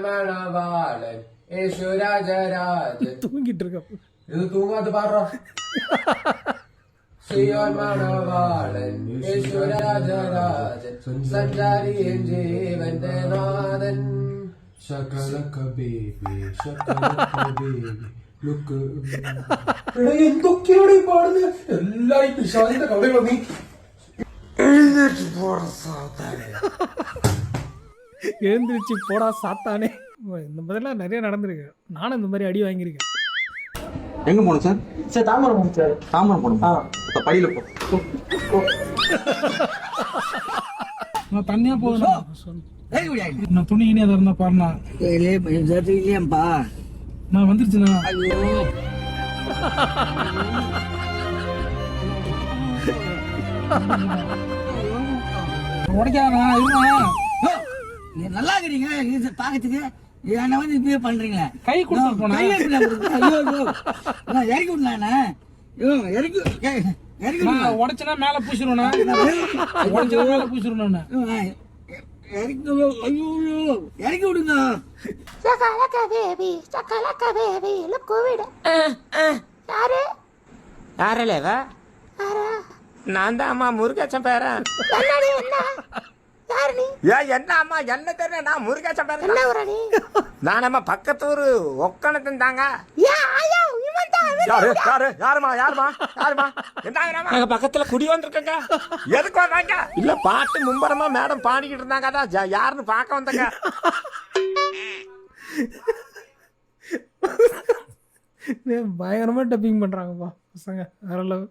மணவாளன் ஈஸ்வராஜராஜன் தூங்கிட்டு இருக்க. இது தூங்காது பாடுறோம். ஸ்ரீயோன் மணவாளன் ஈஸ்வராஜராஜன் சஞ்சாரியின் ஜீவன் நாதன் சகலக பேபி சகலக பேபி லுக்கு എന്തൊക്കെയാണ് ഈ പാടുന്നത്? എല്ലാരും ഈ പിശാചിന്റെ കവിതകൾ നീ എഴുന്നേറ്റ് പോടാ സാത്താനെ. எழுந்திருச்சு போடா சாத்தானே. இந்த மாதிரிலாம் நிறைய நடந்திருக்கு. நானும் இந்த மாதிரி அடி வாங்கியிருக்கேன். எங்க போகணும் சார்? சார் தாமரம் போகணும் சார். தாமரம் போகணும். படியில போ. நான் தனியா போகணும். நான் துணி இனி அதை இருந்தா பாருண்ணா. இல்லையப்பா நான் வந்துருச்சுண்ணா. உடைக்காதண்ணா இருண்ணா. நீங்க நல்லா இருக்கிறீங்க இது பாக்கிறதுக்கு என்ன வந்து இப்படியே பண்றீங்களே. கை கொடுத்து போனா ஐயோ நான் இறக்கி விடலாண்ணா. இறக்கி இறக்கி உடைச்சுனா மேல பூசிடுவேண்ணா. உடைச்சுனா மேல பூசிடுவேண்ணா. ஐயோ இறக்கி விடுங்க. யாரலேவ நான் தான் அம்மா முருகேசன் பேரன். என்ன அம்மா என்ன தெரியல, நான் முருகேசன் பேரன். நானம்மா பக்கத்து ஊரு ஒக்கணத்தின் தாங்க. யாருமா எங்க பக்கத்துல குடி வந்திருக்கங்க. எதுக்கு வந்தாங்க? இல்ல பாட்டு மும்பரமா மேடம் பாடிக்கிட்டு இருந்தாங்க. அதான் யாருன்னு பாக்க வந்தங்க. பயங்கரமா டப்பிங் பண்றாங்கப்பா பசங்க. வேற லெவல்.